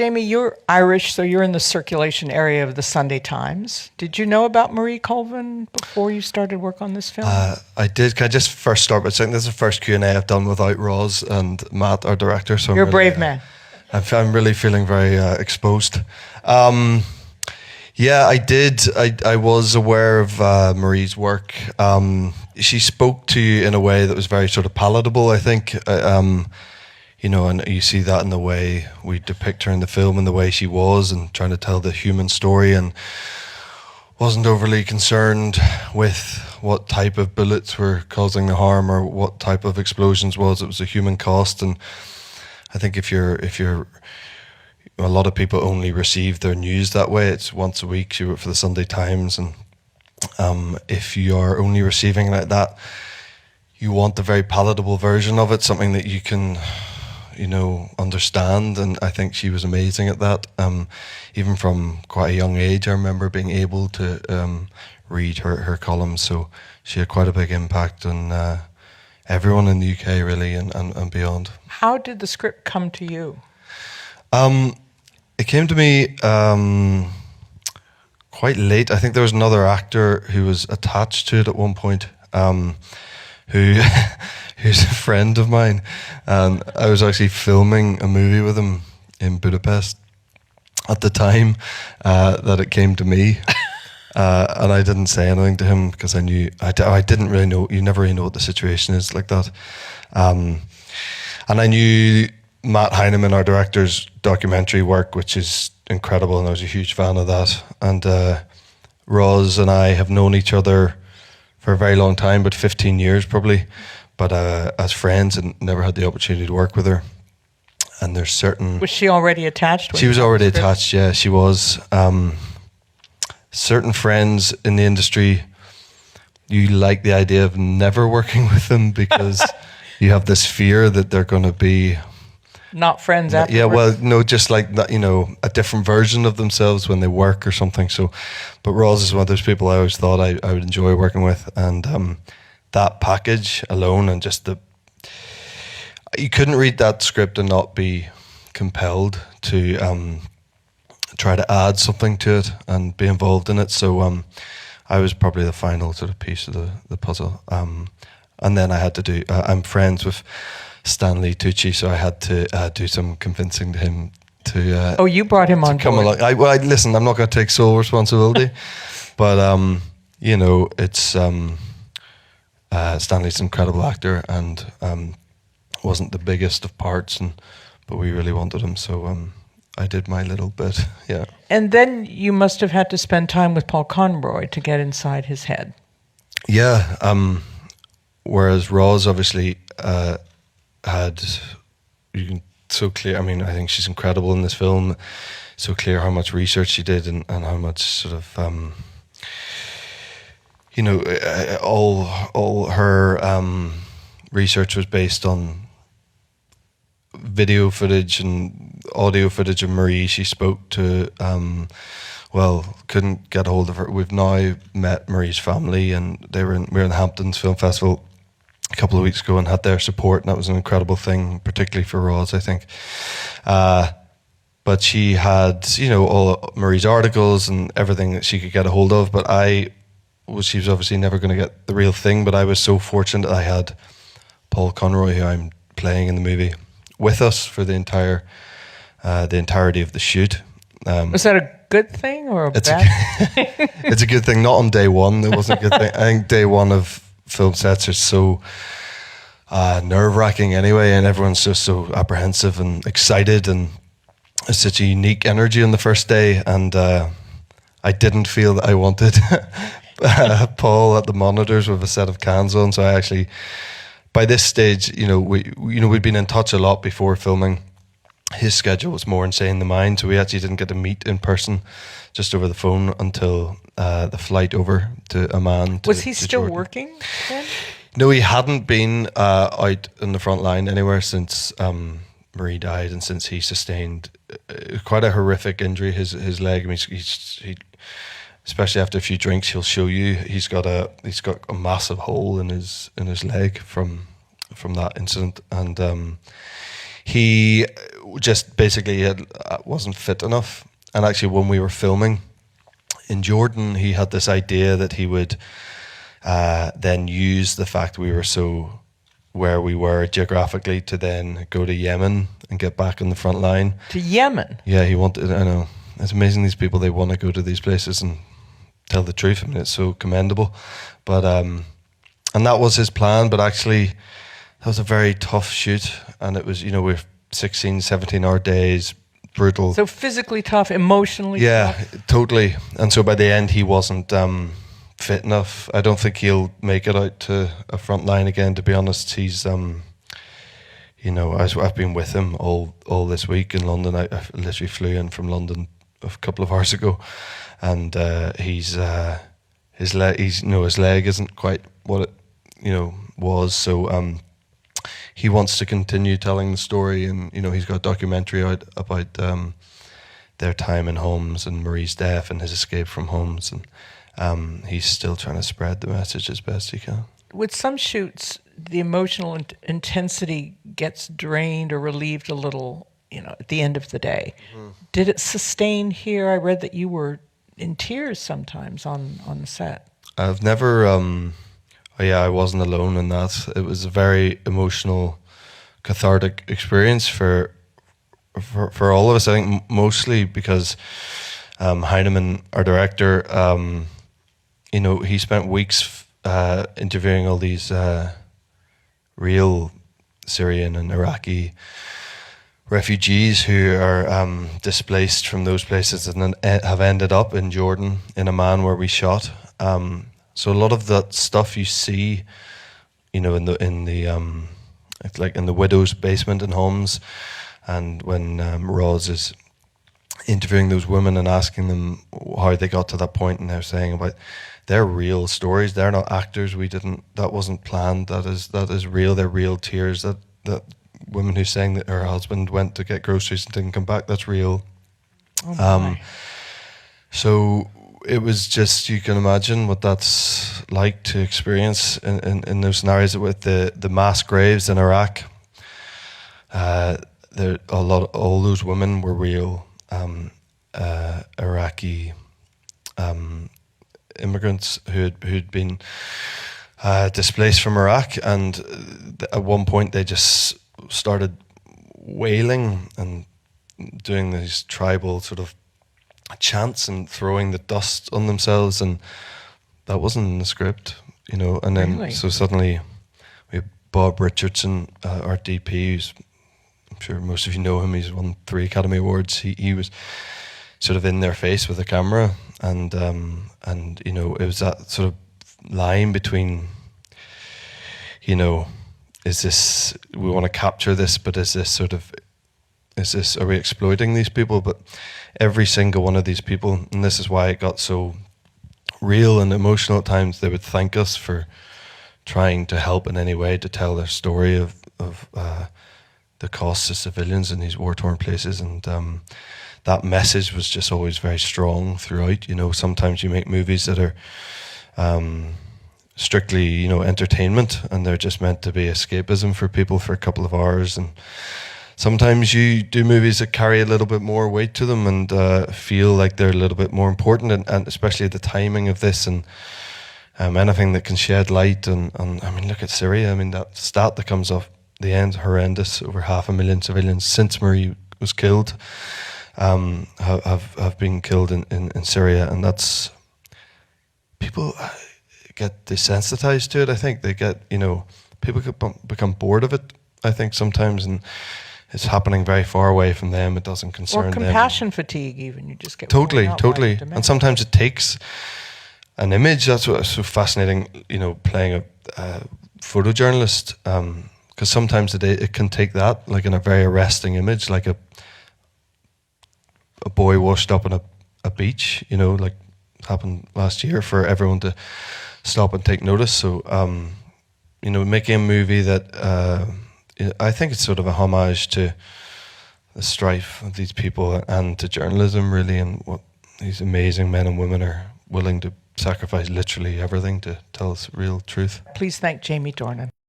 Jamie, you're Irish, so you're in the circulation area of the Sunday Times. Did you know about Marie Colvin before you started work on this film? I did. Can I just first start by saying this is the first Q&A I've done without Roz and Matt, our director. So you're a brave man. I'm really feeling very exposed. Yeah, I did. I was aware of Marie's work. She spoke to you in a way that was very sort of palatable, I think. You know, and you see that in the way we depict her in the film and the way she was and trying to tell the human story, and wasn't overly concerned with what type of bullets were causing the harm or what type of explosions was. It was a human cost. And I think if you're a lot of people only receive their news that way. It's once a week. She wrote for the Sunday Times, and if you are only receiving like that, you want the very palatable version of it, something that you can, you know, understand. And I think she was amazing at that. Even from quite a young age, I remember being able to read her columns. So she had quite a big impact on everyone in the UK, really, and beyond. How did the script come to you? It came to me quite late. I think there was another actor who was attached to it at one point, who's a friend of mine, and I was actually filming a movie with him in Budapest at the time that it came to me, and I didn't say anything to him because I knew I didn't really know. You never really know what the situation is like that, and I knew Matt Heineman, our director's documentary work, which is incredible, and I was a huge fan of that. And Roz and I have known each other for a very long time, but 15 years probably, but as friends, and never had the opportunity to work with her. And there's certain... Was she already attached? She was already attached, yeah, she was. Certain friends in the industry, you like the idea of never working with them because you have this fear that they're going to be... Not friends afterwards. Yeah, well, no, just like that, you know, a different version of themselves when they work or something. So, but Roz is one of those people I always thought I would enjoy working with, and that package alone, and just you couldn't read that script and not be compelled to try to add something to it and be involved in it. So, I was probably the final sort of piece of the puzzle, and then I had to do. I'm friends with Stanley Tucci, so I had to do some convincing to him to. You brought him on come board. along. Listen, I'm not going to take sole responsibility, but you know, it's Stanley's an incredible actor, and wasn't the biggest of parts, but we really wanted him, so I did my little bit, yeah. And then you must have had to spend time with Paul Conroy to get inside his head. Yeah, whereas Roz obviously. You can so clear. I mean, I think she's incredible in this film. So clear how much research she did, and how much sort of you know, all her research was based on video footage and audio footage of Marie. She spoke to couldn't get a hold of her. We've now met Marie's family, and we were in the Hamptons Film Festival a couple of weeks ago and had their support, and that was an incredible thing, particularly for Roz, I think. But she had, you know, all Marie's articles and everything that she could get a hold of, but she was obviously never going to get the real thing, but I was so fortunate I had Paul Conroy, who I'm playing in the movie, with us for the entirety of the shoot. Was that a good thing or a bad thing? It's a good thing, not on day one. It wasn't a good thing. I think day one of film sets are so nerve-wracking anyway, and everyone's just so apprehensive and excited, and it's such a unique energy on the first day, and I didn't feel that I wanted Paul at the monitors with a set of cans on, so I actually, by this stage, you know, we'd been in touch a lot before filming. His schedule was more insane than mine, so we actually didn't get to meet in person, just over the phone until the flight over to Amman. Was he still Jordan. working then? No, he hadn't been out in the front line anywhere since Marie died, and since he sustained quite a horrific injury. His leg. I mean, he especially after a few drinks, he'll show you he's got a massive hole in his leg from that incident, and he just basically wasn't fit enough. And actually, when we were filming in Jordan, he had this idea that he would then use the fact we were so where we were geographically to then go to Yemen and get back in the front line. To Yemen? Yeah, he wanted, I know, it's amazing these people, they want to go to these places and tell the truth. I mean, it's so commendable. But, and that was his plan, but actually that was a very tough shoot. And it was, we're 16, 17-hour days, brutal. So physically tough, emotionally yeah, tough? Totally. And so by the end, he wasn't fit enough. I don't think he'll make it out to a front line again, to be honest. He's, I've been with him all this week in London. I literally flew in from London a couple of hours ago, and his leg isn't quite what it was. So he wants to continue telling the story, and he's got a documentary out about their time in Homs and Marie's death and his escape from Homs, and he's still trying to spread the message as best he can. With some shoots, the emotional intensity gets drained or relieved a little, at the end of the day. Mm. Did it sustain here? I read that you were in tears sometimes on the set. I've never, I wasn't alone in that. It was a very emotional, cathartic experience for all of us. I think mostly because Heinemann, our director, he spent weeks interviewing all these real Syrian and Iraqi refugees who are displaced from those places and have ended up in Jordan, in Amman, where we shot. So a lot of that stuff you see, in the like in the widow's basement in Homs, and when Roz is interviewing those women and asking them how they got to that point, and they're saying about their real stories. They're not actors. That wasn't planned. That is real. They're real tears. That woman who's saying that her husband went to get groceries and didn't come back, that's real. Oh so it was just, you can imagine what that's like to experience in those scenarios with the mass graves in Iraq. All those women were real Iraqi immigrants who'd been displaced from Iraq, and at one point they just started wailing and doing these tribal sort of chants and throwing the dust on themselves, and that wasn't in the script, and then really? So suddenly we have Bob Richardson, our DP, who's, I'm sure most of you know him, he's won 3 Academy Awards. He was sort of in their face with a camera, and it was that sort of line between, is this, we want to capture this, but are we exploiting these people? But every single one of these people, and this is why it got so real and emotional at times, they would thank us for trying to help in any way to tell their story of the costs to civilians in these war-torn places, and that message was just always very strong throughout. Sometimes you make movies that are strictly, entertainment, and they're just meant to be escapism for people for a couple of hours, and sometimes you do movies that carry a little bit more weight to them and feel like they're a little bit more important, and especially the timing of this, and anything that can shed light on, I mean, look at Syria. I mean, that stat that comes off the end, horrendous. Over 500,000 civilians since Marie was killed have been killed in Syria, and that's, people get desensitized to it. I think they get, people become bored of it, I think, sometimes, and it's happening very far away from them. It doesn't concern them. Or compassion fatigue, even. You just get totally. And sometimes it takes an image. That's what's so fascinating, playing a photojournalist, because sometimes it can take that, like in a very arresting image, like a boy washed up on a beach, like happened last year, for everyone to stop and take notice. So, making a movie that I think it's sort of a homage to the strife of these people and to journalism, really, and what these amazing men and women are willing to sacrifice literally everything to tell us real truth. Please thank Jamie Dornan.